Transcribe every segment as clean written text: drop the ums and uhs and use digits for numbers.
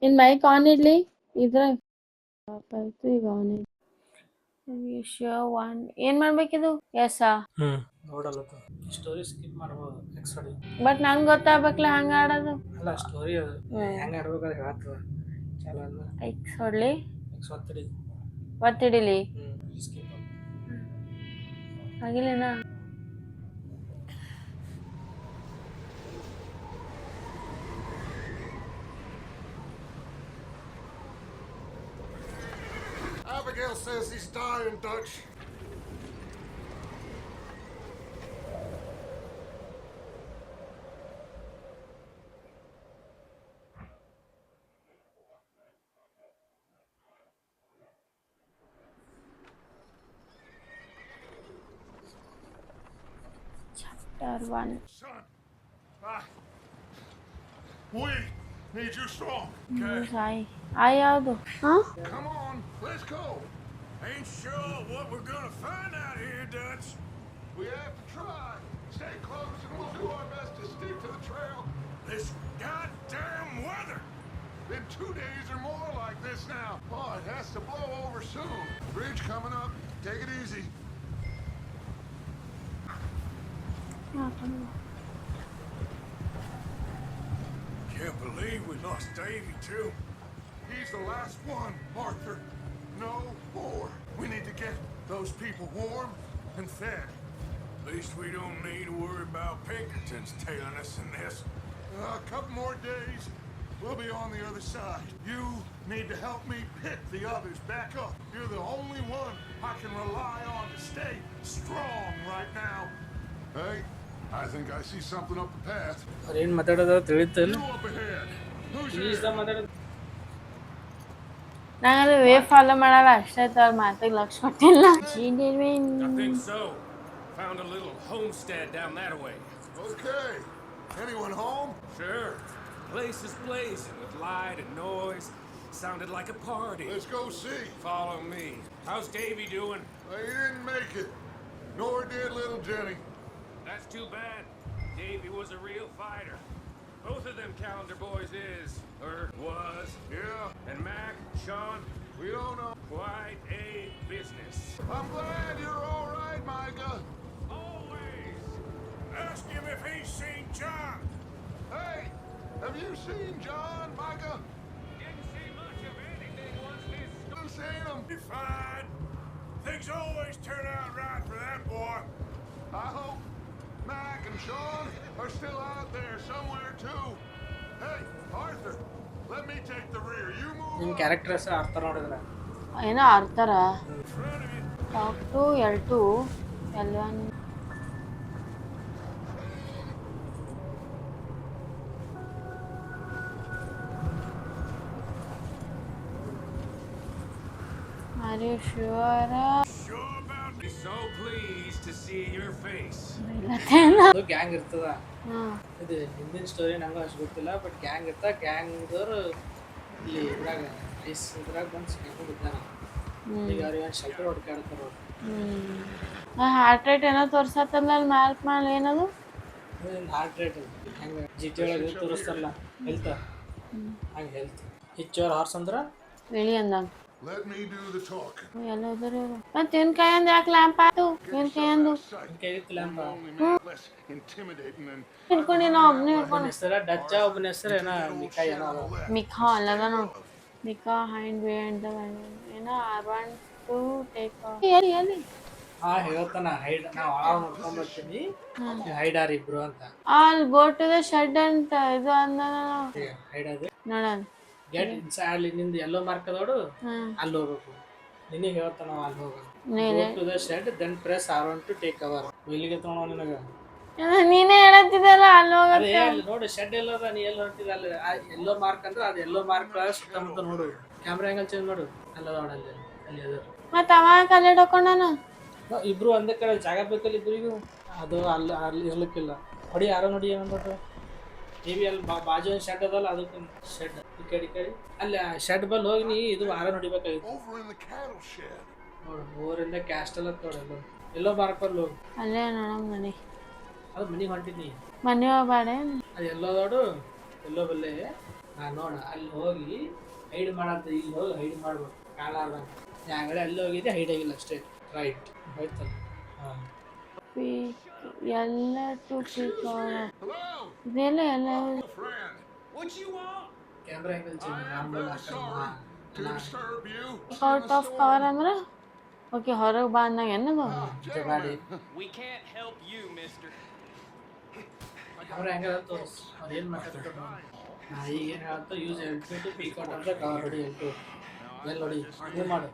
In mic on idli ಇದ್ರಾಗ ಈಗ on one ಏನ್ ಮಾಡ್ಬೇಕಿದು ಎಸ್ ನೋಡಲ್ಲ ಸ್ಟೋರಿ ಸ್ಕಿಪ್ ಮಾಡ್ಬೋದು ಎಕ್ಸ್ಟ್ರಾ ಬಟ್ ನಂಗೆ ಗೊತ್ತಾಗ್ಬೇಕಲ್ಲ ಹಂಗ ಆಡೋದು ಅಲ್ಲ ಸ್ಟೋರಿ ಅದು ಹೆಂಗೆ ಆಡ್ಬೇಕಾದ್ರೆ ಹೇಳ್ತದ ಚಲೋ ಅಲ್ಲ ಎಕ್ಸ್ ಹೊಡ್ಲಿ ಎಕ್ಸ್ ಒತ್ತಿಡಿ ಒತ್ತಿಡಿಲಿ ಸ್ಕಿಪ್ ಆಗಿಲ್ಲೇನಾ Abigail says he's dying, Dutch. Chapter 1. Son, we need you strong, okay? I ಯಾವುದು Come on, let's go. Ain't sure what we're gonna find out here, Dutch. We have to try. Stay close and we'll do our best to stick to the trail. This goddamn weather. Been 2 days or more like this now. Oh, it has to blow over soon. Bridge coming up. Take it easy. Can't believe we lost Davy too. He's the last one, Arthur. No more. We need to get those people warm and fed. At least we don't need to worry about Pinkertons tailing us in this. A couple more days, we'll be on the other side. You need to help me pick the others back up. You're the only one I can rely on to stay strong right now. Hey, I think I see something up the path. ಏನು ಮಾತಾಡೋದು ತಿಳಿತಲ್ಲ You up ahead. Who's is here? ಮಾತಾಡೋದು ನಾನು way follow ಮಾಡಲ್ಲ ಅಷ್ಟೇ ಅವ್ರ ಮಾತಿಗೆ ಲಕ್ಷ ಕೊಟ್ಟಿಲ್ಲ I think so. Found a little homestead down that way. Okay. Anyone home? Sure. Place is blazing with light and noise. Sounded like a party. Let's go see. Follow me. How's Davy doing? Well, he didn't make it. Nor did little Jenny. That's too bad. Davy was a real fighter. Both of them Calendar boys is, or was. Yeah. And Mac, Sean, We don't know. quite a business. I'm glad you're all right, Micah. Always. Ask him if he's seen John. Hey, have you seen John, Micah? Didn't see much of anything once this. You seen him? Be fine. Things always turn out right for that boy. I hope Mac and Sean are still out there somewhere too. Hey, Arthur, let me take the rear. You move ನಿಮ್ಮ up. Character ಹೆಸರು ಅರ್ಥ ನೋಡಿದ್ರೆ ಏನೋ ಆಡ್ತಾರ talk to L2 L1 Are you sure? Sure about me. So pleased to see your face. ಅದು gang ಇರ್ತದ ಇದು ಹಿಂದಿನ ಸ್ಟೋರಿ ನಂಗೂ ಅಷ್ಟು ಗೊತ್ತಿಲ್ಲ ಬಟ್ ಗ್ಯಾಂಗ್ ಇರ್ತ ಗ್ಯಾಂಗ್ದವ್ರು ಇಲ್ಲಿ ಇದ್ರಾಗ ಐಸ್ ಇದ್ರಾಗ ಬಂದು ಸಿಕ್ಕಿದ್ದಾರೆ ಈಗ ಅವ್ರಿಗೆ ಒಂದು ಶೆಲ್ಟರ್ ಹೊಡ್ಕಾಡ್ತಾರ ಅವ್ರು ಹಾರ್ಟ್ ರೇಟ್ ಏನೋ ತೋರ್ಸತ್ತಲ್ಲ ಅಲ್ಲಿ ಮಾರ್ಕ್ ಮಾಡಿ ಏನದು ಹಾರ್ಟ್ ರೇಟ್ ಹೆಂಗೆ ಜಿ ಟಿ ಒಳಗೆ ತೋರಿಸ್ತಾರಲ್ಲ ಹೆಲ್ತ್ ಹಂಗೆ ಹೆಲ್ತ್ ಹಿಚ್ಚೋರ್ ಹಾರ್ಸ್ ಅಂದ್ರೆ ಇಳಿ ಅಂದಂಗ Let me do the talking. ಎಲ್ಲ ಹೋದ್ರ ಮತ್ತೆ ಇವನ್ ಕೈಯಂದು ಯಾಕೆ ಲ್ಯಾಂಪ್ ಆಯ್ತು ಇವನ್ ಕೈಯಂದು ಕೈಗಿತ್ತಿಲ್ಲ ಅಂಬ Only man less intimidating than ಹಿಡ್ಕೊಂಡು ನಾ ಒಬ್ನೇ ಒಬ್ಬನ ಹಿಡ್ಕೊಂಡು ಹೆಸರ ಡಚ್ಚ ಒಬ್ಬನ ಹೆಸರು ಏನೋ ಮಿಕಾ ಏನೋ ಅದ ಮಿಖಾ ಅಲ್ಲದ ನೋಡು ಮಿಖಾ ಹೈಂಡ್ ಬಿಹೈಂಡ್ ಏನೋ R1 to ಟೇಕ್ ಎಲ್ಲಿ ಎಲ್ಲಿ ಹೇಳ್ತಾನ ಹೈಡ್ ನಾವು ಆಳ್ ನೋಡ್ಕೊಂಡ್ಬರ್ತೀನಿ ಹೈಡಾರ್ ಇಬ್ರು ಅಂತ all go to the shed ಅಂತ ಇದು ಅಂದ ಹೈಡ್ ಅದು ನೋಡೋಣ ಗೆಟ್ ಇನ್ಸೈಡ್ ಅಲ್ಲಿ ನಿಂದು ಎಲ್ಲೋ ಮಾರ್ಕ್ ಅದೋಡು ಅಲ್ಲಿ ಹೋಗ್ಬೇಕು ನಿನಗೆ ಹೇಳ್ತಾನ ನಾವು ಅಲ್ಲಿ ಹೋಗೋದು to the shed then press R1 to take cover ಇಲ್ಲಿಗೆ ತಗೊಂಡು ನಿನಗೆ ನೀನೇ ಹೇಳತ್ತಿದ್ದಲ್ಲ ಅಲ್ಲಿ ಅದೇ ಅಲ್ಲಿ ನೋಡು ಶೆಡ್ ಎಲ್ಲದ ನೀ ಎಲ್ಲಿ ಹೊಂಟಿದ ಅಲ್ಲಿ ಎಲ್ಲೋ ಮಾರ್ಕ್ ಅಂದ್ರೆ ಅದು ಎಲ್ಲೋ ಮಾರ್ಕ್ ಸುತ್ತಮುತ್ತ ನೋಡು ಕ್ಯಾಮ್ರಾ ಆಂಗಲ್ ಚೇಂಜ್ ಮಾಡು ಅಲ್ಲ ನೋಡಲ್ಲಿ ಅಲ್ಲಿ ಅದ ಮತ್ತ ಅವ ಕಲೆ ಹಿಡ್ಕೊಂಡಾನ ಇಬ್ರು ಒಂದೇ ಕಡೆ ಜಾಗ ಬೇಕಲ್ಲ ಇಬ್ಬರಿಗೂ ಅದು ಅಲ್ಲಿ ಅಲ್ಲಿ ಇರ್ಲಿಕ್ಕಿಲ್ಲ ಹೊಡಿ ಯಾರೋ ನೋಡಿ ಏನಂದ್ಬಿಟ್ಟು ಮೇಬಿ ಅಲ್ಲಿ ಬಾಜು ಒಂದು ಶೆಡ್ ಅದಲ್ಲ ಅದಕ್ಕೆ ಶೆಡ್ ಈ ಕಡೆ ಅಲ್ಲಿ ಶೆಡ್ ಬಲ್ ಹೋಗಿ ನೀ ಇದು ಆರ ನೋಡಿಬೇಕಾಗಿತ್ತು over in the cattle shed. ನೋಡು ಊರಿಂದ ಕ್ಯಾಸ್ಟಲ್ ಅಂತ ನೋಡು ಎಲ್ಲೋ ಮಾರ್ಕ್ ಬಲ್ಲಿ ಹೋಗಿ ಅಲ್ಲೇ ನೋಡಮ್ ಮನೆ ಅದು ಮನೆಗೆ ಹೊಂಟಿದ್ನಿ ಮನೆ ಹೋಗ್ಬೇಡ ಅದು ಎಲ್ಲೋ ನೋಡು ಎಲ್ಲೋ ಬಲ್ಲೆ ನೋಡ ಅಲ್ಲಿ ಹೋಗಿ ಹೈಡ್ ಮಾಡತ್ತ, ಇಲ್ಲಿ ಹೋಗಿ ಹೈಡ್ ಮಾಡ್ಬೇಕು ಕಾಣಾರ್ದಂಗ. ಯಾಗಡೆ ಅಲ್ಲಿ ಹೋಗಿದ್ದೆ ಹೈಡ್ ಆಗಿಲ್ಲ ಅಷ್ಟೇ. ರೈಟ್ ಹೋಯ್ತಲ್ಲ. ಹಾಂ ಎಲ್ಲ ಟು ಪಿಕ್ Hello, ಇದೆಲ್ಲ ಎಲ್ಲ friend. What you want? Camera angle change I am very sorry to disturb you. Out of cover ಅಂದ್ರೆ ಓಕೆ ಹೊರಗೆ ಬಾ ಅಂದಾಗ ಏನದು ಗಾಡಿ We can't help you, mister. Camera angle ಅಂತ ತೋರಿಸ್ ಅವ್ರು ಏನು ಮಾತಾಡ್ತಾರೆ ನಾ ಈಗ ಏನು ಹೇಳ್ತಾ use L2 to peek out ಅಂತ ಕವರ್ ಹೊಡಿ L2 ಎಲ್ಲಿ ಹೊಡಿ ಇದು ಮಾಡು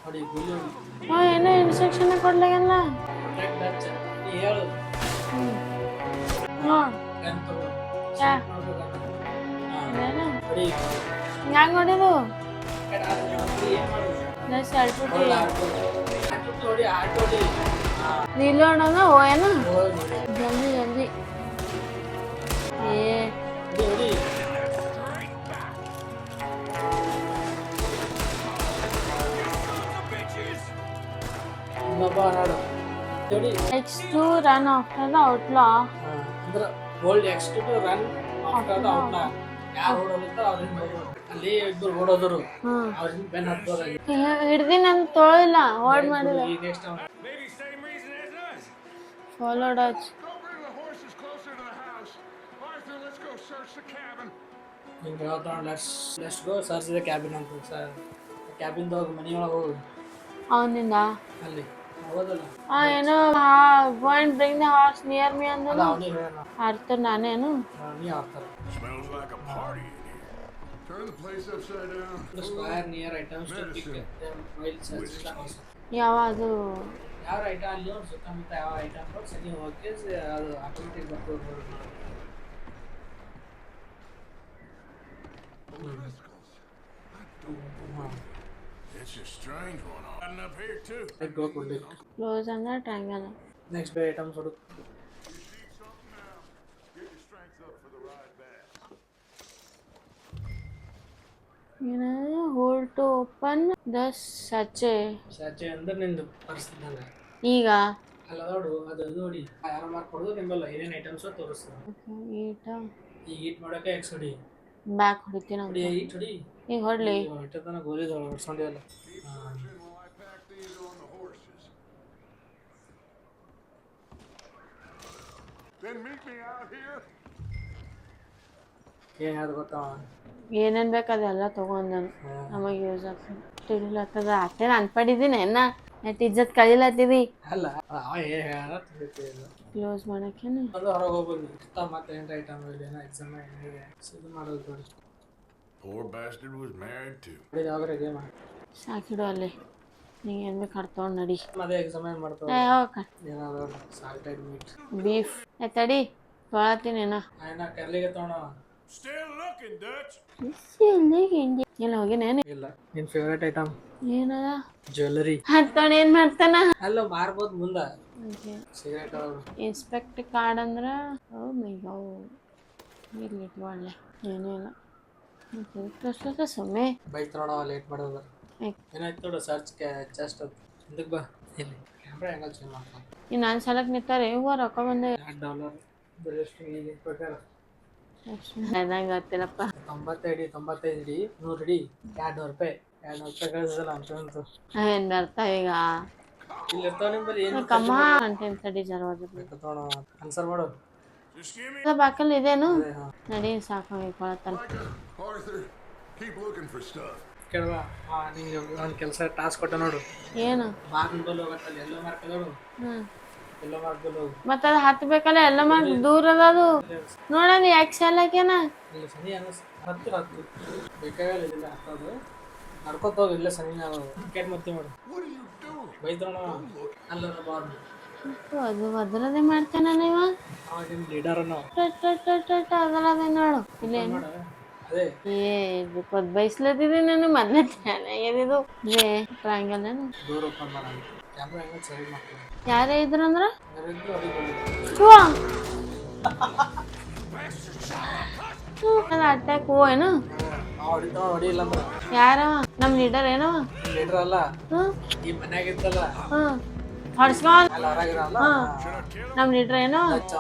ಹೊಡಿ ಗುಲಿ ಹೊಡಿ ಹಾಂ ಏನೋ ಇನ್ಸ್ಟ್ರಕ್ಷನ್ ಕೊಡ್ಲಾಗಲ್ಲ ಪ್ರೊಟೆಕ್ಟ್ ಟಚ್ ನೀ ಹೇಳು ನೋಡಿ ಗನ್ ತಗೋ ಯಾ ಹಾಂ ಹೊಡಿ ಹೆಂಗೆ ನೋಡಿದು ಏನು ಮಾಡು ಪ್ಲಸ್ ಎಲ್ಟು ಹೊಡಿ ಆಟೋ ಹೊಡಿ ನಿಲ್ಲೋಣ ಓ ಏನು ಹೋಗಿ ಜಲ್ದಿ ಜಲ್ದಿ ಏ ಹೊಡಿ ಇನ್ನೊಬ್ಬ ನಾಡು ಹೊಡಿ X2 run after the outlaw. ಅಂದ್ರೆ gold X2 to run after the outlaw ಯಾರು ಓಡೋಗುತ್ತೋ ಅವ್ರಿಂದ ಹೋಗೋದು ಅಲ್ಲಿ ಇಬ್ಬರು ಓಡೋದ್ರು ಹ್ಮ್ ಅವ್ರಿಂದ ಬೆನ್ ಹತ್ತೋದು ಹಿಡ್ದಿ ನನ್ ತೊಳಿಲ್ಲ ಹೋಲ್ಡ್ ಮಾಡಿದ ಈಗ next Maybe same reason as us. Follow Dutch Don't bring the horses closer to the house. Arthur, let's go search the cabin. ಹಿಂಗೆ ಹೇಳ್ತಾವ let's go search the cabin ಅಂತ ಸರ್ ಕ್ಯಾಬಿನ್ದ ಹೋಗಿ ಮನೆಯೊಳಗೆ ಹೋಗು ಅವನಿಂದ ಅಲ್ಲಿ ಹೋಗೋದಲ್ಲ ಏನೋ go and bring the horse near me ಅಲ್ಲ ಅಂದಲ್ಲ ಅವನಿಗೆ ಹೇಳೋಣ ಅರ್ಥ ನಾನೇನು ನೀ ಆಗ್ತಾರೆ Smells like a party in here. Turn the place upside down. Square near items to pick while search ಯಾವ ಅದು ಯಾವ ಐಟಮ್ ಅಲ್ಲಿ ಒಂದು ಸುತ್ತಮುತ್ತ ಯಾವ ಐಟಮ್ ನೋಡಿ ಸರಿ ಹೋಗಿ ಅದು ಆಟೋಮೆಟಿಕ್ ಬರ್ತದೆ It's a strange one. Hiding up here too. ಗೋ ಕೊಡ್ಲಿ ಕ್ಲೋಸ್ ಅಂದ್ರೆ ಟ್ರ್ಯಾಂಗಲ್ ನೆಕ್ಸ್ಟ್ ಬೇ items ಹುಡುಕ್ You need something now. Get your strength up for the ride back. ಏನದು hold to open the ಸಚೆ Sache ಅಂದ್ರೆ ನಿಂದು ಪರಿಸ್ಥಿತಿ ಈಗ ಅಲ್ಲ ನೋಡು ಅದು ನೋಡಿ ಯಾರು ಮಾರ್ಕ್ ಕೊಡೋದು ನಿಂಬಲ್ಲ ಏನೇನು ಐಟಮ್ಸ್ ತೋರಿಸ್ತದೆ ಈಟ ಈಗ ಈಟ್ ಮಾಡೋಕೆ ಎಕ್ಸ್ ಹೊಡಿ ಬ್ಯಾಕ್ ಹೊಡಿತೀನಿ ಹೊಡಿ ಈಟ್ ಹೊಡಿ ಈಗ ಹೊಡ್ಲಿ ಇಟ್ಟತನ ಗೋಲಿ ಹೊಡ್ಸ್ಕೊಂಡಿವಲ್ಲ While I pack these on the horses. Then meet me out here. ಏನು ಅದು ಗೊತ್ತಾವ ಏನೇನ್ ಬೇಕು ಅದೆಲ್ಲ ತಗೊಂಡನು ನಮಗೆ ಯೂಸ್ ಆಗ್ತದೆ ತಿಳಿಲತ್ತದ ಅಷ್ಟೇ ಅನ್ಪಡಿದ್ದೀನಿ ಎನ್ನ ಇಜ್ಜತ್ ಕಳಿಲತ್ತಿದಿ ಅಲ್ಲ ಅವ ಏನು ಹೇಳ ಕ್ಲೋಸ್ ಮಾಡಕ್ಕೇನು ಅದು ಹೊರಗೆ ಹೋಗ್ಬೋದು ಇಷ್ಟ ಮತ್ತೆ ಏನು ಐಟಮ್ ಇಲ್ಲ ಏನೋ ಎಕ್ಸಾಮ್ ಇದು ಮಾಡೋದು ನೋಡಿ Poor bastard was married too. ಹೊಡಿದ ಯಾವಾಗ ಗೇಮ್ ಸಾಕಿಡು ಅಲ್ಲಿ ನೀ ಏನ್ ಬೇಕು ಹಡ್ತೊಂಡು ನಡಿ ಅದೇ ಎಕ್ಸಾಮ್ ಏನು ಮಾಡ್ತಾವ ಹೋಗ ಏನಾದ್ರು ಸಾಲ್ಟೆಡ್ ಮೀಟ್ ಬೀಫ್ ತಡಿ ತೊಳತ್ತೀನಿ ಏನೋ ಆಯ್ನ ಕರ್ಲಿಗೆ ತೊಗೊಂಡ Still looking, Dutch. ಎಲ್ಲ ಹೋಗಿನೇನು ಇಲ್ಲ ನಿನ್ನ ಫೇವ್ರೇಟ್ ಐಟಮ್ ಏನದ ಜ್ಯುವೆಲ್ಲರಿ ಹತ್ತೋಣ ಏನ್ ಮಾಡ್ತಾನ ಅಲ್ಲ ಮಾರ್ಬೋದು ಮುಂದೆ ಸಿಗರೇಟ್ ಇನ್ಸ್ಪೆಕ್ಟ್ ಕಾರ್ಡ್ ಅಂದ್ರ ಓ ಮೈ ಗೋ ಇರ್ಲಿ ಒಳ್ಳೆ ಏನೂ ಇಲ್ಲ ಮತ್ತೆ ಸುಮ್ಮನೆ ಬೈಕ್ ನೋಡವ ಲೇಟ್ ಮಾಡೋದು ಏನಾಯ್ತು ನೋಡು ಸರ್ಚ್ ಜಸ್ಟ್ ಅದು ಇದಕ್ಕೆ ಬಾ ಇಲ್ಲಿ ಕ್ಯಾಮ್ರಾ ಹೆಂಗಲ್ ಚೇಂಜ್ ಮಾಡ್ತಾನೆ ಈ ನಾನು ಸಲಕ್ ನಿಂತಾರೆ ಇವ ರೊಕ್ಕ ಬಂದೆ $2 ಬೆಲೆಷ್ಟು ಈಗ ಪ್ರಕಾರ ನಂಗೆ ಗೊತ್ತಿಲ್ಲಪ್ಪ 95 ಹಿಡಿ 100 ಹಿಡಿ $200 ಕಳಿಸಲ್ಲ ಅಂತಂತು ಏನ್ ಬರ್ತಾ ಈಗ ಇಲ್ಲಿ ಇರ್ತಾವ ನಿಮ್ಮಲ್ಲಿ ಏನು ಕಮ್ಮ ಅಂಟೇನ್ ತಡಿ ಜರವಾದ ತೊಗೊಳ ಆನ್ಸರ್ ಮಾಡು Just give me ಬಾಕಲ್ ಇದೇನು ಅದೇ ಹಾಂ ನಡಿ ಸಾಕಾಗಿಕೊಳತ್ತಲ್ಲ Arthur. Keep looking for stuff. ಕೇಳುವ ನಿಂಗೆ ಒಂದು ಕೆಲಸ ಟಾಸ್ಕ್ ಕೊಟ್ಟ ನೋಡು ಏನು ಮಾರ್ಕ್ ಬಲ್ ಹೋಗತ್ತಲ್ಲ ಎಲ್ಲೋ ಮಾರ್ಕ್ ನೋಡು ಹ್ಮ್ ಎಲ್ಲೋ ಮಾರ್ಕ್ ಬಲ್ ಹೋಗು ಮತ್ತ ಅದು ಹತ್ಬೇಕಲ್ಲ ಎಲ್ಲ ಮಾರ್ಕ್ ದೂರ ಅದ ಅದು ನೋಡಲಿ ಯಾಕೆ ಶಾಲಕೇನ ಇಲ್ಲ ಸನಿ ಅನ್ನಿಸ್ ಹತ್ತಿರ ಬೇಕಾಗಲ್ಲ ಇದಿಲ್ಲ ಹತ್ತೋದು ನಡ್ಕೊತ ಹೋಗಿ ಇಲ್ಲ ಸನಿ ನಾವು ಕ್ರಿಕೆಟ್ ಮಾಡ್ತೀವಿ ನೋಡು What are you doing? ಬೈದ್ರೋಣ ಅಲ್ಲ ಬಾಲ್ ಅದು ಅದ್ರದೇ ಮಾಡ್ತೇನ ನೀವ ಅವಾಗಿನ ಲೀಡರ್ ನಾವು ಅದರದೇ ನೋಡು ಇಲ್ಲೇನು ನೋಡು ಅದೇ ಕೊದ್ ಬಯಸ್ಲತ್ತಿದ್ದೆ ನಾನು ಮೊದಲೇ ಚೆನ್ನಾಗಿದ್ದು ಟ್ರಾಂಗಲ್ಲೇನು ಡೋರ್ ಓಪನ್ ಮಾಡೋಣ ಕ್ಯಾಮ್ರಾ ಹೆಂಗೆ ಸರಿ ಮಾಡ್ತೀವಿ ಯಾರೇ ಇದ್ರಂದ್ರ ಯಾರಿದ್ರು ಹೊಡಿಬೋದು ಅಟ್ಯಾಕ್ ಹೂ ಏನು ನಾವು ಹೊಡಿತಾವ ಹೊಡಿಲ್ಲ ಅಂದ್ರೆ ಯಾರವ ನಮ್ ಲೀಡರ್ ಏನವ ಲೀಡರ್ ಅಲ್ಲ ಹ್ಮ್ ಈ ಮನ್ಯಾಗ ಇತ್ತಲ್ಲ ಹ್ಮ್ ಹೊಡ್ಸ್ಕೊಂಡ್ ಅಲ್ಲಿ ಹೊರಗಿರಲ್ಲ ನಮ್ ಲೀಡ್ರ್ ಏನು ನಚ್ಚ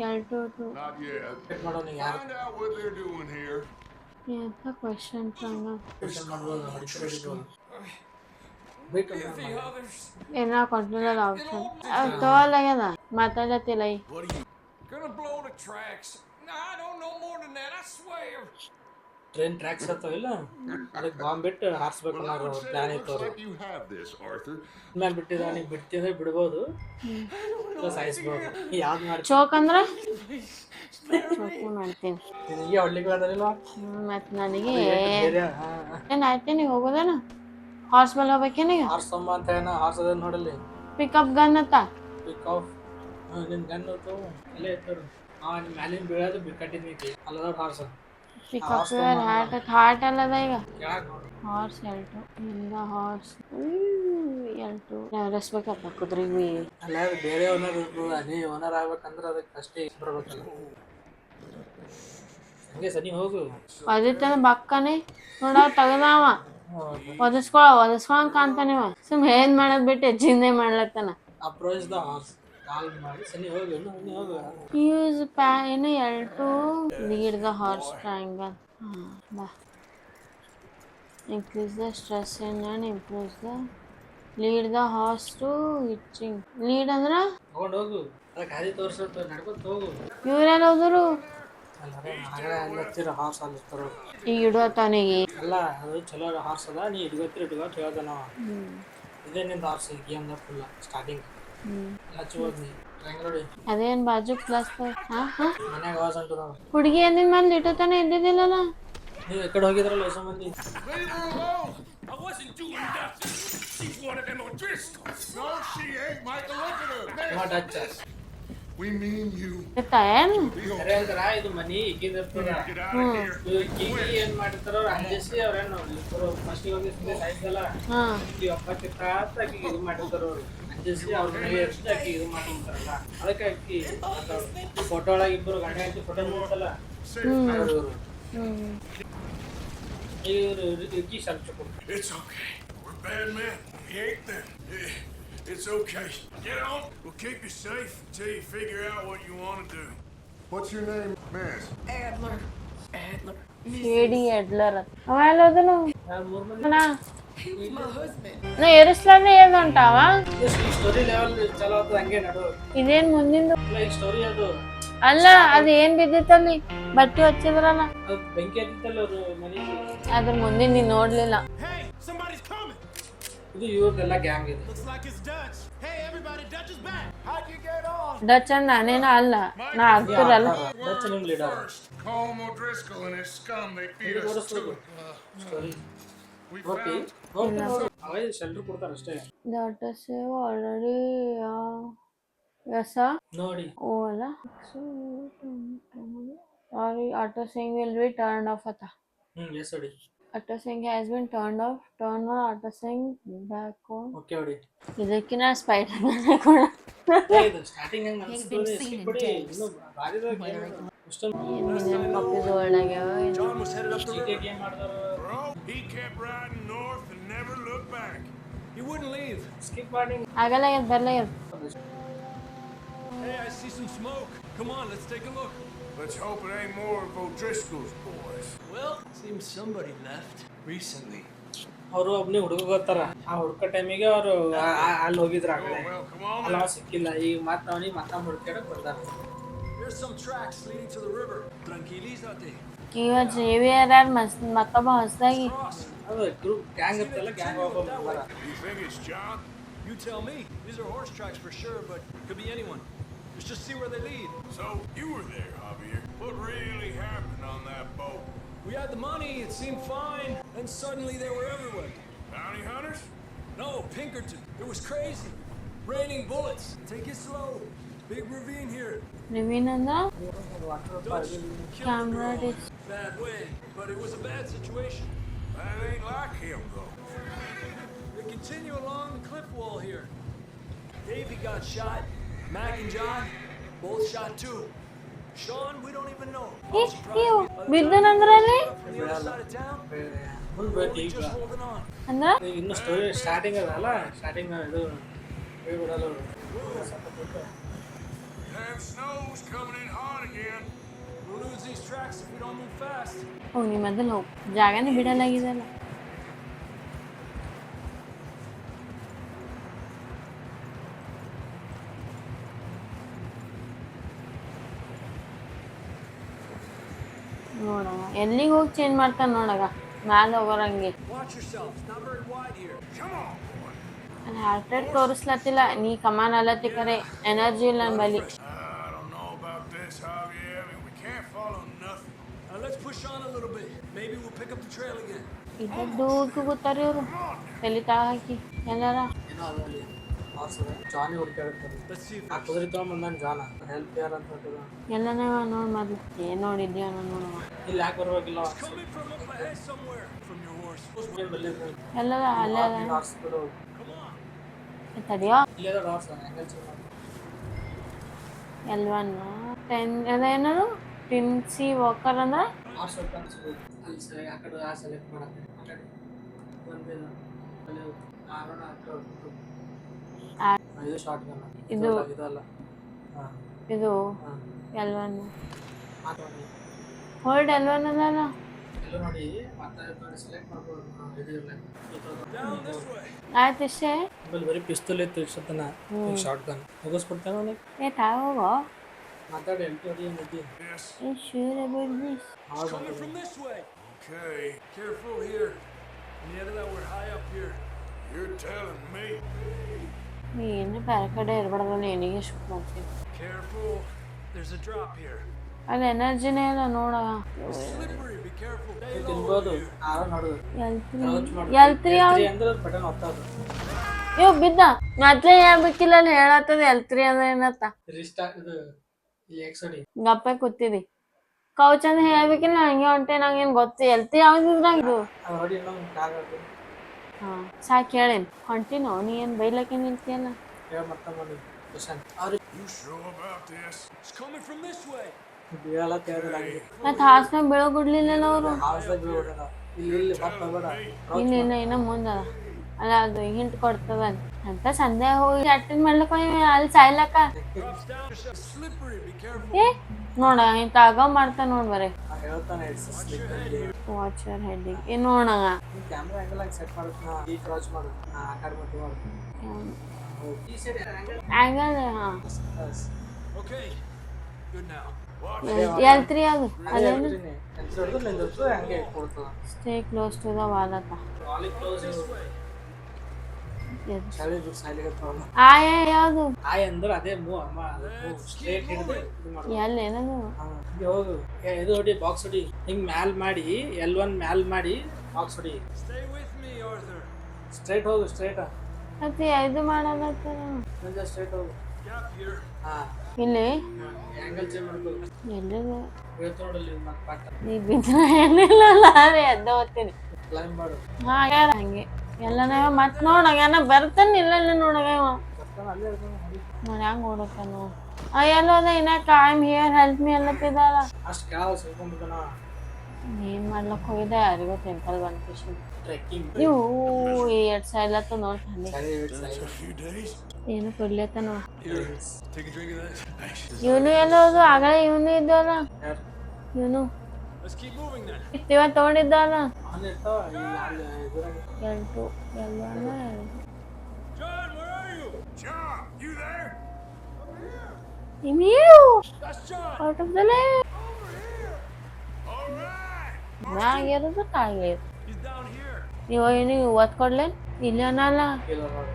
L2 Not yet. ವೇಟ್ ಮಾಡೋ ನೀವು ಯಾರು Find out what they're doing here. ಎಂತ ಕ್ವಶನ್ ತಂಗ ಕ್ವಶನ್ ಮಾಡ್ಬೋದು ಹೊಡಿಬೋದು ಬೇಕು ಏನ ಕೊಟ್ಟಿಲ್ಲ ಆಪ್ಷನ್ ತೋಲಾಗ್ಯದ ಮಾತಾಡತ್ತಿಲ್ಲ ಈ Gonna blow the tracks. Nah, I don't know more than that, I swear. Train tracks ಇರ್ತಾವಿಲ್ಲ ಅದಕ್ಕೆ ಬಾಂಬ್ ಬಿಟ್ಟು ಹಾರಿಸ್ಬೇಕು Well, I ಅನ್ನೋ would say ಪ್ಲಾನ್ it ಇತ್ತು looks ಅವ್ರು like you have this, Arthur. ಮೇಲೆ ಬಿಟ್ಟಿದ ನೀವು ಬಿಡ್ತಿದ್ರೆ ಬಿಡ್ಬೋದು ಇಲ್ಲ ಸಾಯಿಸ್ಬೋದು ಯಾವ್ದು ಮಾಡ್ತೀವಿ ಚೋಕ್ ಅಂದ್ರ ಚೋಕೆ ಮಾಡ್ತೀನಿ ನಿನಗೆ ಹೊಡ್ಲಿಕ್ಕೆ ಬಂದಿಲ್ಲ ಮತ್ ನನಗೆ ಬೇರೆ ಏನ್ ಆಯ್ತೇನಿ ಹೋಗೋದೇನ ಹಾರ್ಸ್ ಮೇಲೆ ಹೋಗ್ಬೇಕೇನೀಗ ಹಾರ್ಸಮ್ಮ ಅಂತ ಏನೋ ಹಾರ್ಸೋದ ನೋಡಲ್ಲಿ ಪಿಕಪ್ ಗನ್ ಅತ್ತ ಪಿಕ್ ಆಫ್ ನಿನ್ನ ಗನ್ ಇತ್ತು ಅಲ್ಲೇ ಇತ್ತು ನಿಮ್ಮ ಮ್ಯಾಲಿನ ಬೀಳೋದು ಬಿಕ್ಕಟ್ಟಿದ್ವಿ ಅಲ್ಲದ ಹಾರ್ಸ ಪಿಕಪ್ ಹಾರ್ಟ್ ಅಲ್ಲದ ಈಗ ಕೆಳಗೆ ನೋಡು ಹಾರ್ಸ್ L2 ಇಲ್ಲ ಹಾರ್ಸ್ L2 ರೆಸ್ಬೇಕತ್ತ ಕುದ್ರಿಗಿ ಅಲ್ಲ ಅದು ಬೇರೆ ಓನರ್ ಇರ್ತದ ನೀ ಓನರ್ ಆಗ್ಬೇಕಂದ್ರೆ ಅದಕ್ಕೆ ಅಷ್ಟೇ ಬರ್ಬೇಕಲ್ಲ ಹಂಗೆ ಸನಿ ಹೋಗು ಒದಿತನ ಬಕ್ಕನೆ ನೋಡ ತಗದಾವ ಒದಸ್ಕೊಳಂಗ್ ಕಾಣ್ತಾನಿವ ಸುಮ್ ಏನ್ ಮಾಡೋದ್ ಬಿಟ್ಟು ಜಿಂದೆ ಮಾಡ್ಲತ್ತಾನ ಅಪ್ರೋಚ್ ದ ಹಾರ್ಸ್ ಕಾಲ್ ಮಾಡಿ ಸನಿ ಹೋಗು ಸನಿ ಹೋಗು ಯೂಸ್ ಏನು L2 lead the horse triangle ಬಾ increase the stress and improves the lead the horse to hitching lead ಅಂದ್ರ ತಗೊಂಡು ಹೋಗು ಅದಕ್ಕೆ ಹಾದಿ ತೋರ್ಸತ್ತು ನಡ್ಕೊತ ಹೋಗು ಇವ್ರೆಲ್ಲ ಹೋದ್ರು ಅಲ್ಲ ಆಗಲೇ ಹತ್ತಿರ ಹಾರ್ಸ್ ಅಲ್ಲಿ ಇರ್ತಾರ ಈಗ ಇಡೋತವನಿಗೆ ಅಲ್ಲ ಅದು ಚಲೋ ಹಾರ್ಸ್ ಅದ ನೀ ಇಟ್ಕೊತ ಹೇಳ್ದ ನಾವು ಇದೇ ನಿಂದ ಹಾರ್ಸ್ ಗೇಮ್ದಾಗ ಫುಲ್ಲ ಸ್ಟಾರ್ಟಿಂಗ್ ಹಚ್ಬೋದು ನೀ ಹೆಂಗ್ ನೋಡಿ ಅದೇನ್ ಬಾಜು ಪ್ಲಸ್ ಮನ್ಯಾಗ ಆವಾಜ್ ಉಂಟು ನಾವು ಹುಡುಗಿ ಅಂದಿನ ಮೇಲೆ ಇಟ್ಟೋತನ ಇದ್ದಿದ್ದಿಲ್ಲಲ್ಲ ನೀವು ಈ ಕಡೆ ಹೋಗಿದ್ರಲ್ಲ ಹೊಸ ಮಂದಿ Leave her alone! I wasn't doing nothing. She's one of them O'Driscolls. No, she ain't, Michael. Look at her. Not ಹಚ್ಚ We mean you. ಏನು ಸರಿ ಅಂತಾರ ಇದು ಮನಿ ಈಗಿಂದ ಇರ್ತದ Get out of here. ಈಗ ಏನ್ ಮಾಡಿರ್ತಾರ ಅವ್ರು ಅಂಜಿಸಿ ಅವ್ರೇನು ಇಬ್ಬರು ಫಸ್ಟಿಗೆ ಹೋಗಿ ಸುಮ್ಮನೆ ಸಾಯಿಸಲ್ಲ ಹಾ ಈ ಒಪ್ಪತ್ತಿತ್ತ ಅಂತ ಆಕಿಗೆ ಇದು ಮಾಡಿರ್ತಾರ ಅವ್ರು ಅಂಜಿಸಿ ಅವ್ರ ಮನೆಗೆ ಇರ್ಸಿ ಆಕಿಗೆ ಇದು ಮಾಡ್ಕೊಂತಾರಲ್ಲ ಅದಕ್ಕೆ ಆಕಿ ಫೋಟೋ ಒಳಗೆ ಇಬ್ಬರು ಗಂಡ ಹಾಕಿ ಫೋಟೋ ನೋಡ್ತಲ್ಲ ಅವರು ಇವರು ಇಕ್ಕಿ ಸ್ವಲ್ಪ ಕೊಡು It's okay. We're bad men. We hate them. It's okay. Get on. We'll keep you safe until you figure out what you want to do. What's your name, Miss? Adler. ಹೇಡಿ ಎಡ್ಲರ್ ಅವ ಎಲ್ಲ ಹೋದನು ಮೂರು ಮಂದಿ ನಾ ಏರಿಸ್ಲಾರ್ದೆ ಹೇಳ್ದ ಉಂಟಾವ ಈ ಸ್ಟೋರಿ ಲೆವೆಲ್ ಚಲೋ ಆಗ್ತದ ಹಂಗೆ ನಡು ಇದೇನ್ ಮುಂದಿಂದು ಇಲ್ಲ ಈ ಸ್ಟೋರಿ ಅದು ಅಲ್ಲ ಅದ್ ಏನ್ ಬಿದ್ದಿತ್ತಲ್ಲಿ ಬಟ್ಟೆ ಹಚ್ಚಿದ್ರಲ್ಲ ಅದು ಬೆಂಕಿ ಹತ್ತಿತ್ತಲ್ಲ ಅದು ಮನೆಗೆ ಅದ್ರ ಮುಂದಿನ ನೀನ್ ನೋಡ್ಲಿಲ್ಲ Hey, somebody's coming. ಇದು ಇವ್ರದೆಲ್ಲ ಗ್ಯಾಂಗ್ ಇದೆ Looks like it's Dutch. Hey, everybody, Dutch is back. How'd you get on? Dutch ಅಂದ ನಾನೇನ ಅಲ್ಲ ನಾ ಆಗ್ತಿರಲ್ಲ ದಚ್ಚ ನಿಮ್ leader First, Colm O'Driscoll and his scum, they feed us too. Story We okay found ಅವೇ shelter ಕೊಡ್ತಾರ ಅಷ್ಟೇ that save already ಎಸ ನೋಡಿ ಓ ಅಲ್ಲ sorry auto saving will be turn off ಅತ್ತ ಎಸ್ ಹೊಡಿ auto saving has been turn off turn on auto saving back on okay ಹೊಡಿ ಇದಕ್ಕಿನ ಸ್ಪೈಡರ್ ಮ್ಯಾನ್ ಕೂಡ ಇದು ಸ್ಟಾರ್ಟಿಂಗ್ ಹೆಂಗ್ ಅನ್ಸುತ್ತೆ ಸ್ಕಿಪ್ ಹೊಡಿ ಇನ್ನು ಭಾರಿ ಇಷ್ಟೊಂದು ಕಾಪೀಸ್ ಒಳಗ್ಯಾವ John was headed up the GTA river. Game ಮಾಡಿದಾರ Bro, he kept riding north and never looked back. He wouldn't leave. Skip ಮಾಡಿ ಆಗಲ್ಲ ಬರ್ಲ Hey, I see some smoke. Come on, let's take a look. Let's hope it ain't more of O'Driscoll's boys. Well, seems somebody left recently. ಅವರು ಒಬ್ನೇ ಹುಡುಗ ಗೊತ್ತಾರ ಆ ಹುಡುಕ ಟೈಮಿಗೆ ಅವರು ಅಲ್ಲಿ ಹೋಗಿದ್ರ Oh, well, come on. ಅಲ್ಲ ಸಿಕ್ಕಿಲ್ಲ ಈಗ ಮತ್ತೆ ಅವನಿಗೆ ಮತ್ತ ಹುಡುಕ್ಯಾಡಕ್ ಬರ್ತಾರ There's some tracks leading to the river. Tranquilízate. ಈಗ JVR ಮತ್ತೊಬ್ಬ ಹೊಸದಾಗಿ Cross. ಅದು ಗ್ರೂಪ್ ಗ್ಯಾಂಗ್ ಇರ್ತಲ್ಲ ಗ್ಯಾಂಗ್ ಒಬ್ಬ ಬರ್ತಾರ You think it's John? You tell me. These are horse tracks for sure, but could be anyone. Let's just see where they lead. So, you were there, Javier. What really happened on that boat? We had the money, it seemed fine, and suddenly they were everywhere. Bounty hunters? No, Pinkerton. It was crazy. Raining bullets. Take it slow. Big ravine here. ರಿವೀನ್ ಅಂದ್ರ Dutch killed Camera the girl in a bad way, but it was a bad situation. That ain't like him, though. They continue along the cliff wall here. Davey got shot. Mac and John, both shot too. Sean, we don't even know. ಬಿದ್ದನಂದ್ರಲ್ಲಿ From the other side of town, ಮುಂದೆ we're ಈಗ just holding on. ಅಂದ್ರ ಇನ್ನು story starting ಅದಲ್ಲ starting ಇದು ಬಿಡಲ್ಲ ಅವ್ರು. ಸಖತ್ತು. Damn snow's coming in hot again. We'll lose these tracks if we don't move fast. ಹೋಗಿ ನೀ ಮೊದಲು ಹೋಗಿ, ಜಾಗನೇ ಬಿಡಲಾಗಿದೆಲ್ಲ. ನೋಡವ ಎಲ್ಲಿಗೆ ಹೋಗಿ ಚೇಂಜ್ ಮಾಡ್ತಾನೆ ನೋಡಗ, ಮ್ಯಾಲೆ ಹೋಗೋರಂಗೆ. Watch yourself. It's not very wide here. Come on, boy. ಅಲ್ಲಿ ಹಾರ್ಟ್ ರೇಟ್ ತೋರಿಸ್ಲತ್ತಿಲ್ಲ, ನೀ ಕಮಾನ್ ಅಲ್ಲತ್ತಿ ಕರೆ ಎನರ್ಜಿ ಇಲ್ಲ ನನ್ನ ಬಲಿ. I don't know about this, Javier. I mean, we can't follow nothing. Let's push on a little bit. Maybe we'll pick up the trail again. ಇದ್ದದ್ದು ಕೂತಾರ ಇವರು, ತಲೆ ತಾ ಹಾಕಿ ಎಲ್ಲಾರ. ಏನೋ ಅದು ಅಲ್ಲಿ ಆರ್ಸದ ಜಾನಿ ಹುಡುಕಾಡುತ್ತಾರೆ. Let's see if ಆ ಕುದುರೆ ತೊಗೊಂಬಂದಾನ ಜಾನ, ಹೆಲ್ಪ್ ಯಾರು ಅಂತ ಹೇಳ್ತದ. ಎಲ್ಲನೇ ನೋಡಿ ಮೊದ್ಲು ಏನು ನೋಡಿದ್ಯೋ ನೋಡುವ. ಇಲ್ಲಿ ಯಾಕೆ ಬರ್ಬೇಕಿಲ್ಲ coming from up ahead somewhere. From your horse. ಎಲ್ಲದ ಅಲ್ಲೇ ಅದ ಆರ್ಸ್ಬಿಡು. Come on. ತಡಿಯೋ. ಇಲ್ಲೇದ ಆರ್ಸ ಆ್ಯಂಗಲ್ ಚೇಂಜ್ ಮಾಡಿ. ಎಲ್ವನ್ನ 10 ಅದೇನದು ಟಿನ್ಸಿ ವಾಕರ್ ಅಂದ್ರೆ ಆರ್ಸ್ಬೇಕು ಅನ್ಸ್ಬೇಕು. ಅಲ್ಲಿ ಸರಿ ಆ ಕಡೆ ಆ ಸೆಲೆಕ್ಟ್ ಮಾಡಕ್ಕೆ ಆ ಕಡೆ ಒಂದಿಲ್ಲ ಅಲ್ಲಿ ಆರೋಣ ಇದು ಶಾರ್ಟ್ ಗನ್ ಇದು ಇದಲ್ಲ. ಹಾಂ ಇದು ಹಾಂ ಎಲ್ವನ್ ಮಾತಾಡಿ ಹೋಲ್ಡ್ ಎಲ್ವನ್ ಅದಲ್ಲ ಎಲ್ಲ ನೋಡಿ ಮತ್ತೆ ಸೆಲೆಕ್ಟ್ ಮಾಡ್ಬೋದು. ಇದು ಇಲ್ಲ Down this way. ಆಯ್ತು ಇಷ್ಟೇ. ಆಮೇಲೆ ಬರೀ ಪಿಸ್ತೂಲ್ ಇತ್ತು ಇಷ್ಟೊತ್ತನ ಶಾರ್ಟ್ ಗನ್ ಮುಗಿಸ್ಬಿಡ್ತಾನೆ ಅವನಿಗೆ. ಏ ತಾ ಹೋಗೋ. ಮಾತಾಡಿ ಎಂಟು ಹೊಡಿ ಅನ್ನೋದು Yes. ಏ ಶೂರ್ ಅಬೌಟ್ ದಿಸ್. ಆವಾಗ Coming from this way. Okay. Careful here. Near we're high up here. You're telling me. ನೀನು ಬೇರೆ ಕಡೆ ಇರ್ಬಾರ್ದು, ಏನಿಗೆ ಶೂಟ್ ಮಾಡ್ತೀನಿ. Careful. There's a drop here. ಅದು ಎನರ್ಜಿನೇ ಇಲ್ಲ ನೋಡ. It's slippery. Be careful. Stay low ತಿನ್ಬೋದು. here. ಆರೋ ನೋಡೋದು ಎಲ್ತ್ರಿ ಅಂದ್ರೆ ಬಟನ್ ಒತ್ತೋದು. ಇವ್ ಬಿದ್ದ ಮೊದ್ಲೇ ಹೇಳ್ಬೇಕಿಲ್ಲ, ಅಲ್ಲಿ ಹೇಳತ್ತದ ಎಲ್ತ್ರಿ ಅದ ಏನತ್ತ. ರಿಸ್ಟಾರ್ಟ್ ಇದು ಇಲ್ಲಿ ಎಕ್ಸ್ ಹೊಡಿ. ಗಪ್ಪೆ ಕೂತಿದಿ ಕೌಚ್ ಅಂತ ಹೇಳ್ಬೇಕಿಲ್ಲ, ಹಂಗೆ ಹೊಂಟೆ ನಂಗೇನು ಗೊತ್ತು. ಎಲ್ತ್ರಿ ಯಾವ್ದಿದ್ರಾಗ ಇದು ಅದು ಹೊಡಿ ಇನ್ನೊಂದು ಕಾಗದು ಹಾಂ ಸಾಕು ಹೇಳೇನು ಹೊಂಟಿನೋ ನೀ ಏನು ಬೈಲಕ್ಕೆ ನಿಲ್ತಿಯಲ್ಲ. ಹೇಳಿ ಮತ್ತೆ ಮಾಡಿ ಕ್ವಶನ್ ಅವ್ರಿಗೆ You sure about this? It's coming from this way. ಬೀಳಲ್ಲ ತೇರಲ್ಲ ಹಂಗೆ ಮತ್ತು ಹಾಸ್ನಾಗ ಬೀಳೋಗುಡ್ಲಿಲ್ಲ ಅವರು. ಹಾಸ್ದಾಗ ಬೀಳ್ಬಿಡೋಣ. ಇಲ್ಲಿ ಇಲ್ಲಿ ಮತ್ತೆ ಬೇಡ ಇಲ್ಲ ಇಲ್ಲ ಇನ್ನ ಮುಂದ ಅಲ್ಲ ಅದು ಹಿಂಟ್ ಕೊಡ್ತದ ಅಂತ ಸಂಧ್ಯಾ ಹೋಗಿ ಅಟೆಂಡ್ ಮಾಡ್ಲಕ್ಕ ಅಲ್ಲಿ ಸಾಯ್ಲಕ್ಕ. Drops down. It's slippery. Be careful. ಏ ನೋಡ ಇಂತ ಆಗ ಮಾಡ್ತಾ ನೋಡ್ ಬರೀ ಹೇಳ್ತಾನೆ ವಾಚ್ ಯುವರ್ ಹೆಡ್ಡಿಗೆ ಏನ್ ನೋಡಂಗ. ಕ್ಯಾಮ್ರಾ ಆ್ಯಂಗಲ್ ಆಗಿ ಸೆಟ್ ಮಾಡುತ್ತೆ. ಈ ಕ್ರಾಚ್ ಮಾಡು ಆ ಕಡೆ ಮತ್ತೆ ಮಾಡು. ಈ ಸೈಡ್ ಆ್ಯಂಗಲ್ ಆಂಗಲ್ ಹಾ Okay. Good now. ಎಲ್ತ್ರಿ ಅದು ಅದೇನು ಎಂಟ್ರಿ ಹೊಡೆದು ನಿಂದಿರ್ತು ಹಂಗೆ ಕೊಡ್ತದ. Stay close to the wall ಅತ್ತ. ವಾಲಿಗೆ ಕ್ಲೋಸ್ ಚಳಿ ಸಾಯ್ಲಿಗೆ ತಗೊಂಡು ಆಯ ಯಾವುದು ಆಯ್ ಅಂದ್ರೆ ಅದೇ ಮೂವ್ ಅಮ್ಮ ಅದು ಮೂವ್ ಸ್ಟ್ರೇಟ್ ಹಿಡಿದು ಇದು ಮಾಡು. ಎಲ್ಲಿ ಏನದು ಹಿಂಗೆ ಹೋಗು. ಇದು ಹೊಡಿ ಬಾಕ್ಸ್ ಹೊಡಿ. ಹಿಂಗೆ ಮ್ಯಾಲ್ ಮಾಡಿ L1 ಮ್ಯಾಲ್ ಮಾಡಿ ಬಾಕ್ಸ್ ಹೊಡಿ. Stay with me, Arthur. Straight ಹೋಗು ಸ್ಟ್ರೇಟ್. ಮತ್ತೆ ಇದು ಮಾಡೋದತ್ತ ಮುಂದೆ ಸ್ಟ್ರೇಟ್ ಹೋಗು. Gap here. ಹಾಂ ಇಲ್ಲಿ ಆ್ಯಂಗಲ್ ಚೇಂಜ್ ಮಾಡ್ಕೋ. ಎಲ್ಲಿದೆ ಹೇಳ್ತು ನೋಡಲ್ಲಿ ಮತ್ತೆ ಪಾಠ ನೀ ಬಿದ್ರೆ ಏನಿಲ್ಲ ಅದೇ ಎದ್ದ ಹೋಗ್ತೀನಿ. ಕ್ಲೈಮ್ ಮಾಡು. ಹಾ ಯಾರ ಹಂಗೆ ಎಲ್ಲನೇ ಮತ್ತೆ ನೋಡಂಗ ಏನ ಬರ್ತಾನೆ ಇಲ್ಲ ಇಲ್ಲ ನೋಡಗ ಬರ್ತಾನೆ ಅಲ್ಲೇ ಇರ್ತಾನೆ ಹೊಡಿ. ನಾನು ಹೆಂಗೆ ಓಡತ್ತಾನು ಎಲ್ಲ ಅದ ಇನ್ನ ಕಾಯಮ್ ಹಿಯರ್ ಹೆಲ್ಪ್ ಮೀ ಅಲ್ಲತ್ತಿದ್ದಲ್ಲ. ಅಷ್ಟು ಕೆಳಗೆ ಸಿಗ್ಕೊಂಡ್ಬಿಡ್ತಾನ. ಏನ್ ಮಾಡ್ಲಕ್ ಹೋಗಿದ್ದೆ ಯಾರಿಗೂ ಟೆಂಪಲ್ ಬಂದ್ ಖುಷಿ. ಟ್ರೆಕ್ಕಿಂಗ್ ನೀವು ಎರಡ್ ಸಾಯ್ಲತ್ತ ನೋಡ್ತಾನೆ ಚಳಿ ಹಿಡ್ದು A few days. ಏನು ಕೊಡ್ಲತ್ತ ನೋಡ್. Here. Take a drink of this. ಇವನು ಎಲ್ಲೋದು ಆಗಲೇ ಇವನು ಇದ್ದಲ್ಲ ಯಾರು ಇವನು Let's keep moving then. ಇವತ್ತು ತಗೊಂಡಿದ್ದಲ್ಲ ಅಲ್ಲಿ ಇರ್ತಾವ ಅಲ್ಲಿ ಇದ್ರಾಗ. ಎಲ್ಟು ಎಲ್ಲ John, where are you? John, you there? That's John. Out of the ಲೇ All right. ಮ್ಯಾಗಿರೋದು ಕಾಯಿಲೆ He's down here. ನೀವು ಒತ್ತು ಕೊಡ್ಲೇನ್ ಇಲ್ಲ ಅನ್ನಲ್ಲ ಇಲ್ಲ ನೋಡು.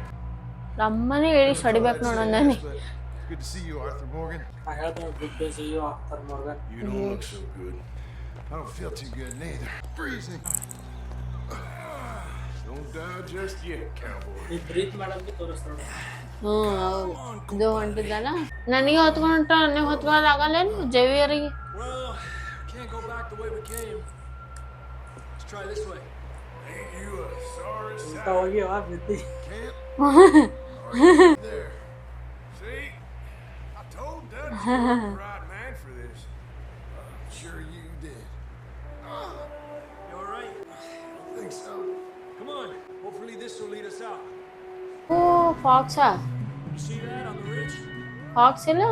ನಮ್ಮನೆ ಹೇಳಿ ಹೊಡಿಬೇಕು ನೋಡ ನಾನು. Good to see you, Arthur Morgan. ನಾ ಹೇಳ್ತೇನೆ good day see you after Morgan. You don't look so good. I don't feel too good neither. Freezing. Don't die just yet, cowboy. ಈ ಬ್ರೀತ್ ಮಾಡೋದಕ್ಕೆ ತೋರಿಸ್ತಾನೆ. ಹ್ಞೂ ಹೌದು ಇದು ಹೊಂಟಿದ್ದಲ್ಲ ನನಗೆ ಹೊತ್ಕೊಂಡ ನನಗೆ ಹೊತ್ಕೊಳ್ಳೋದಾಗಲ್ಲೇನು ಜವಿಯರಿಗೆ. Well, can't go back the way we came. Let's try this way. Ain't you a sorry ಇಂಥ sight? ಹೋಗಿವ ಬಿದ್ದಿ. Camp? There. See? I told Dad you were the right man for this. I'm sure you did. You all right? I think so. Come on. Hopefully this will lead us out. O ಫಾಕ್ಸಾ You see that on the ridge? ಹಾಕ್ಸ್ ಇಲ್ಲ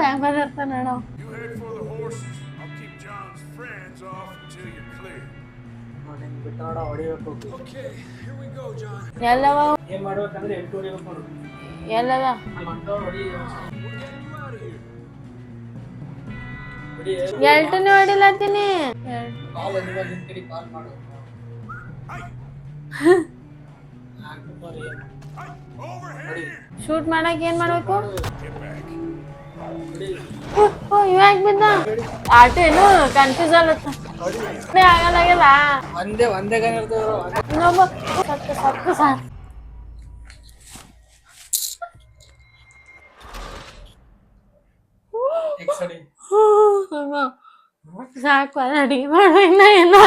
ಹೆಂಗ್ ಬಂದಿರ್ತಾನ ನೋಡು. You head for the horses. I'll keep John's friends off until you're clear. ನಿಂಗೆ ಬಿಟ್ಟು ನೋಡ ಹೊಡಿಬೇಕು. Okay, here we go, John. ಎಲ್ಲವ ಏನ್ ಮಾಡ್ಬೇಕಂದ್ರೆ ಎಂಟು ಹೊಡಿಬೇಕು ನೋಡು. ಎಲ್ಲದ ಅಲ್ಲಿ ಹೊಂಟವ್ರು ಹೊಡಿ. We're getting you out of here. ಹೊಡಿ. ಎಲ್ಟನೇ ಹೊಡಿಲತ್ತೀನಿ. ಕಾಲ್ ಬಂದಿವಾಗ ನಿನ್ ಕಡೆ ಕಾಲ್ ಮಾಡು. Hey, ಆಗ್ಬಿಟ್ಟು hey, over here. ಶೂಟ್ ಮಾಡಕ್ ಏನ್ ಮಾಡ್ಬೇಕು? Get back. ಹೊಡಿ. ಇವಾಗ ಬಿದ್ದ ಆಟೋ ಏನು ಕನ್ಫ್ಯೂಸ್ ಆಗತ್ತ. ಆಗಲ್ಲ ಒಂದೇ ಗನ್ ಇರ್ತವ್ರು. ಇನ್ನೊಬ್ಬ ಸತ್ತು ಸಾಕು. ಎಕ್ಸ್ ಹೊಡಿ. ಸಾಕು ಅಡಿಗೆ ಮಾಡ್ಬೇಕು ನಾ